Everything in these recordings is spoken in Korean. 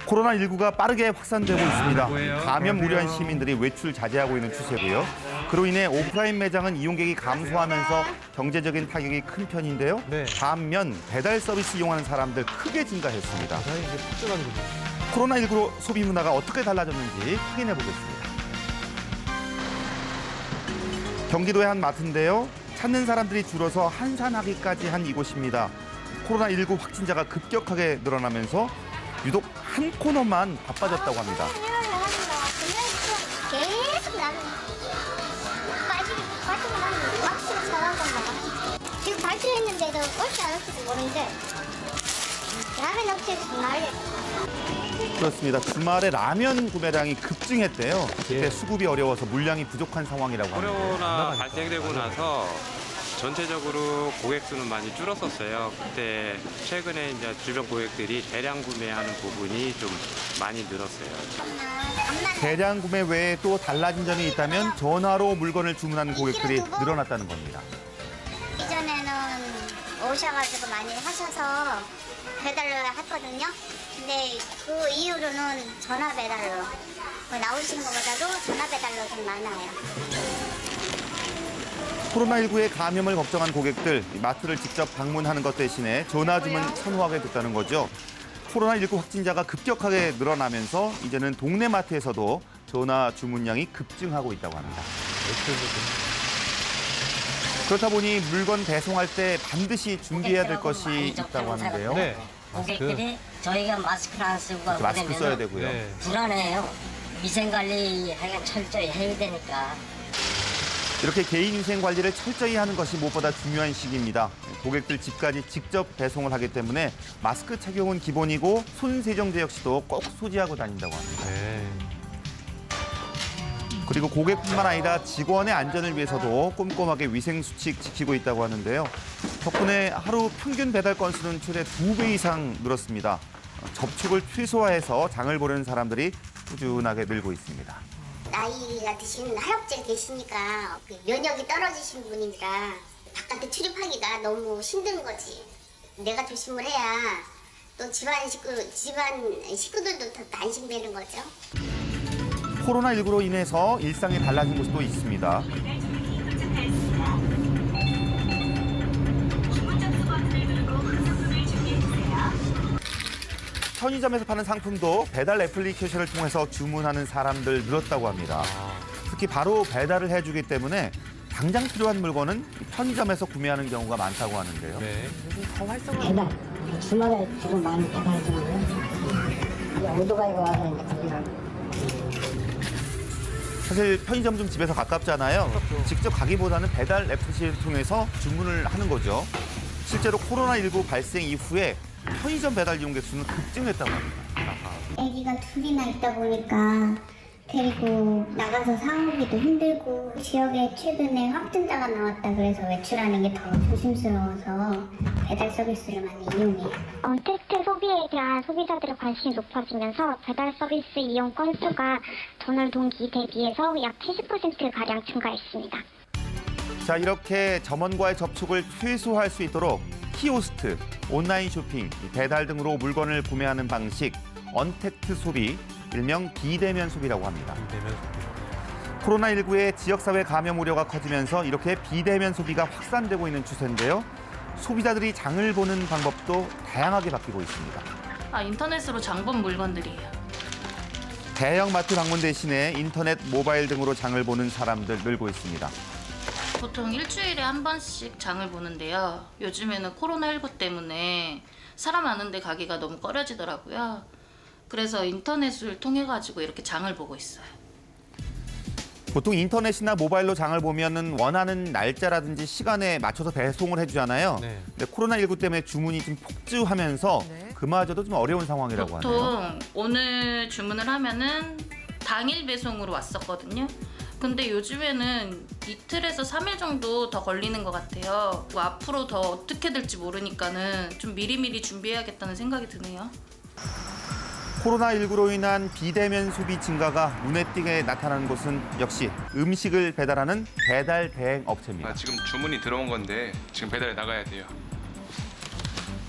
코로나19가 빠르게 확산되고 있습니다. 감염 우려한 시민들이 외출 자제하고 있는 추세고요. 그로 인해 오프라인 매장은 이용객이 감소하면서 경제적인 타격이 큰 편인데요. 네. 반면 배달 서비스 이용하는 사람들 크게 증가했습니다. 대단히 이게 폭증하는군요. 코로나19로 소비 문화가 어떻게 달라졌는지 확인해 보겠습니다. 경기도의 한 마트인데요. 찾는 사람들이 줄어서 한산하기까지 한 이곳입니다. 코로나19 확진자가 급격하게 늘어나면서 유독 한 코너만 바빠졌다고 합니다. 계속 나는 빠지고 나는 막상 잘한 건가. 지금 발표했는데도 꼴찌 안 올지도 모르는데 라면 업체에서 난리. 그렇습니다. 주말에 라면 구매량이 급증했대요. 그때 예. 수급이 어려워서 물량이 부족한 상황이라고 하는데요. 코로나 발생되고 나서 전체적으로 고객 수는 많이 줄었었어요. 그때 최근에 이제 주변 고객들이 대량 구매하는 부분이 좀 많이 늘었어요. 대량 구매 외에 또 달라진 점이 있다면 전화로 물건을 주문하는 고객들이 늘어났다는 겁니다. 이전에는 오셔가지고 많이 하셔서 배달을 했거든요. 근데 그 이후로는 전화 배달로 나오시는 것보다도 전화 배달로 좀 많아요. 코로나19의 감염을 걱정한 고객들, 마트를 직접 방문하는 것 대신에 전화 주문 선호하게 됐다는 거죠. 코로나19 확진자가 급격하게 늘어나면서 이제는 동네 마트에서도 전화 주문량이 급증하고 있다고 합니다. 그렇다 보니 물건 배송할 때 반드시 준비해야 될 것이 있다고 하는데요. 네. 고객들이 저희가 마스크를 안 쓰고 가게 마스크 써야 되면 되고요. 네. 불안해요. 위생관리 철저히 해야 되니까. 이렇게 개인위생 관리를 철저히 하는 것이 무엇보다 중요한 시기입니다. 고객들 집까지 직접 배송을 하기 때문에 마스크 착용은 기본이고 손 세정제 역시도 꼭 소지하고 다닌다고 합니다. 네. 그리고 고객뿐만 아니라 직원의 안전을 위해서도 꼼꼼하게 위생수칙 지키고 있다고 하는데요. 덕분에 하루 평균 배달 건수는 최대 2배 이상 늘었습니다. 접촉을 최소화해서 장을 보려는 사람들이 꾸준하게 늘고 있습니다. 나이가 드신 할아버지가 계시니까 그 면역이 떨어지신 분이라 바깥에 출입하기가 너무 힘든 거지. 내가 조심을 해야 또 집안 식구들도 더 안심되는 거죠. 코로나19로 인해서 일상이 달라진 곳도 있습니다. 편의점에서 파는 상품도 배달 애플리케이션을 통해서 주문하는 사람들 늘었다고 합니다. 특히 바로 배달을 해주기 때문에 당장 필요한 물건은 편의점에서 구매하는 경우가 많다고 하는데요. 네. 배달. 주말에 주로 많이 배달해주는데 오토바이가 와서 이제 거기서 사실 편의점 좀 집에서 가깝잖아요. 직접 가기보다는 배달 애플리케이션을 통해서 주문을 하는 거죠. 실제로 코로나19 발생 이후에 편의점 배달 이용객 수는 급증했다고 합니다. 아기가 둘이나 있다 보니까 데리고 나가서 사오기도 힘들고 지역에 최근에 확진자가 나왔다 그래서 외출하는 게 더 조심스러워서 배달 서비스를 많이 이용해요. 언택트 소비에 대한 소비자들의 관심이 높아지면서 배달 서비스 이용 건수가 전월 동기 대비해서 약 70%가량 증가했습니다. 자, 이렇게 점원과의 접촉을 최소화할 수 있도록 키오스트, 온라인 쇼핑, 배달 등으로 물건을 구매하는 방식, 언택트 소비, 일명 비대면 소비라고 합니다. 되면 코로나19의 지역사회 감염 우려가 커지면서 이렇게 비대면 소비가 확산되고 있는 추세인데요. 소비자들이 장을 보는 방법도 다양하게 바뀌고 있습니다. 인터넷으로 장 본 물건들이에요. 대형 마트 방문 대신에 인터넷, 모바일 등으로 장을 보는 사람들 늘고 있습니다. 보통 일주일에 한 번씩 장을 보는데요. 요즘에는 코로나19 때문에 사람 많은데 가기가 너무 꺼려지더라고요. 그래서 인터넷을 통해 가지고 이렇게 장을 보고 있어요. 보통 인터넷이나 모바일로 장을 보면은 원하는 날짜라든지 시간에 맞춰서 배송을 해주잖아요. 네. 근데 코로나19 때문에 주문이 좀 폭주하면서 그마저도 좀 어려운 상황이라고 하네요. 보통 오늘 주문을 하면은 당일 배송으로 왔었거든요. 근데 요즘에는 이틀에서 3일 정도 더 걸리는 것 같아요. 뭐 앞으로 더 어떻게 될지 모르니까는 좀 미리미리 준비해야겠다는 생각이 드네요. 코로나19로 인한 비대면 소비 증가가 눈에 띄게 나타나는 곳은 역시 음식을 배달하는 배달 대행 업체입니다. 지금 주문이 들어온 건데 지금 배달에 나가야 돼요.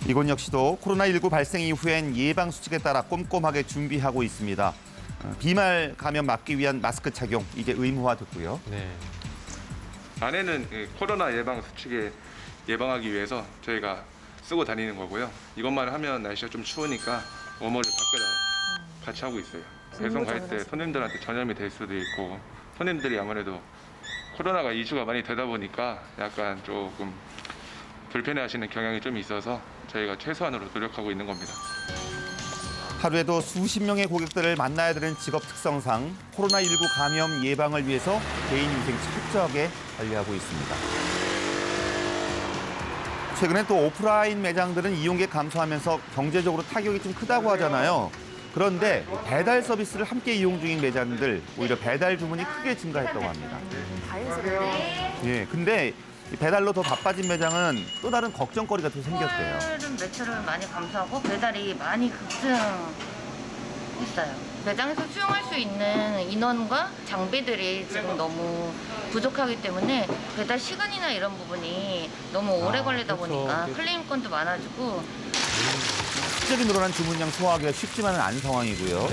이곳 역시도 코로나19 발생 이후엔 예방 수칙에 따라 꼼꼼하게 준비하고 있습니다. 비말 감염 막기 위한 마스크 착용 이제 의무화됐고요. 네. 안에는 코로나 예방 수칙에 예방하기 위해서 저희가 쓰고 다니는 거고요. 이것만 하면 날씨가 좀 추우니까 워머를 밖에다 같이 하고 있어요. 배송 갈 때 손님들한테 전염이 될 수도 있고 손님들이 아무래도 코로나가 이슈가 많이 되다 보니까 약간 조금 불편해하시는 경향이 좀 있어서 저희가 최소한으로 노력하고 있는 겁니다. 하루에도 수십 명의 고객들을 만나야 되는 직업 특성상 코로나19 감염 예방을 위해서 개인위생 철저하게 관리하고 있습니다. 최근에 또 오프라인 매장들은 이용객 감소하면서 경제적으로 타격이 좀 크다고 하잖아요. 그런데 배달 서비스를 함께 이용 중인 매장들 오히려 배달 주문이 크게 증가했다고 합니다. 예, 근데 이 배달로 더 바빠진 매장은 또 다른 걱정거리가 또 생겼대요. 배달은 매출을 많이 감소하고 배달이 많이 급증했어요. 매장에서 수용할 수 있는 인원과 장비들이 지금 너무 부족하기 때문에 배달 시간이나 이런 부분이 너무 오래 걸리다 그렇죠. 보니까 클레임 건도 많아지고 갑자기 늘어난 주문량 소화하기가 쉽지만은 않은 상황이고요.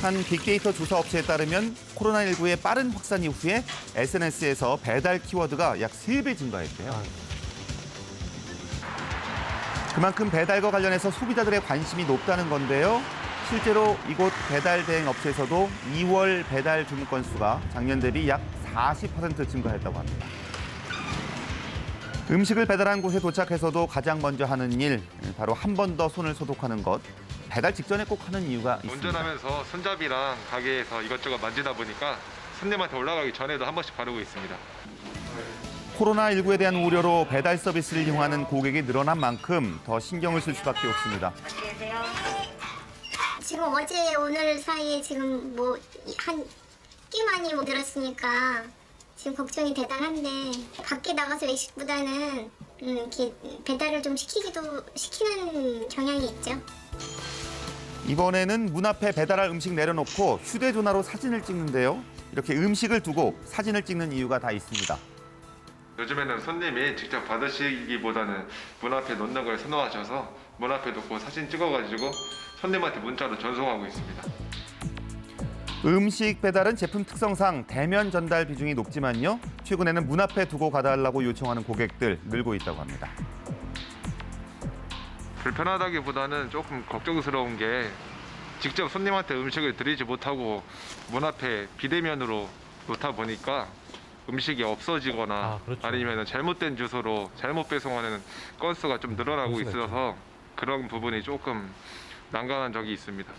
한 빅데이터 조사 업체에 따르면 코로나19의 빠른 확산 이후에 SNS에서 배달 키워드가 약 3배 증가했대요. 그만큼 배달과 관련해서 소비자들의 관심이 높다는 건데요. 실제로 이곳 배달 대행 업체에서도 2월 배달 주문 건수가 작년 대비 약 40% 증가했다고 합니다. 음식을 배달한 곳에 도착해서도 가장 먼저 하는 일, 바로 한 번 더 손을 소독하는 것. 배달 직전에 꼭 하는 이유가 있습니다. 운전하면서 손잡이랑 가게에서 이것저것 만지다 보니까 손님한테 올라가기 전에도 한 번씩 바르고 있습니다. 코로나19에 대한 우려로 배달 서비스를 이용하는 고객이 늘어난 만큼 더 신경을 쓸 수밖에 없습니다. 지금 어제 오늘 사이에 지금 뭐 한 꽤 많이 못 들었으니까 지금 걱정이 대단한데 밖에 나가서 외식보다는 이렇게 배달을 좀 시키는 경향이 있죠. 이번에는 문 앞에 배달할 음식 내려놓고 휴대전화로 사진을 찍는데요. 이렇게 음식을 두고 사진을 찍는 이유가 다 있습니다. 요즘에는 손님이 직접 받으시기보다는 문 앞에 놓는 걸 선호하셔서 문 앞에 놓고 사진 찍어가지고 손님한테 문자로 전송하고 있습니다. 음식 배달은 제품 특성상 대면 전달 비중이 높지만요. 최근에는 문 앞에 두고 가달라고 요청하는 고객들 늘고 있다고 합니다. 불편하다기보다는 조금 걱정스러운 게 직접 손님한테 음식을 드리지 못하고 문 앞에 비대면으로 놓다 보니까 음식이 없어지거나 그렇죠. 아니면 잘못된 주소로 잘못 배송하는 건수가 좀 늘어나고 그럴 수가 있어서 그런 부분이 조금 난감한 적이 있습니다.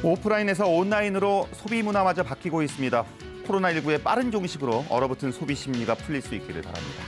오프라인에서 온라인으로 소비 문화마저 바뀌고 있습니다. 코로나19의 빠른 종식으로 얼어붙은 소비 심리가 풀릴 수 있기를 바랍니다.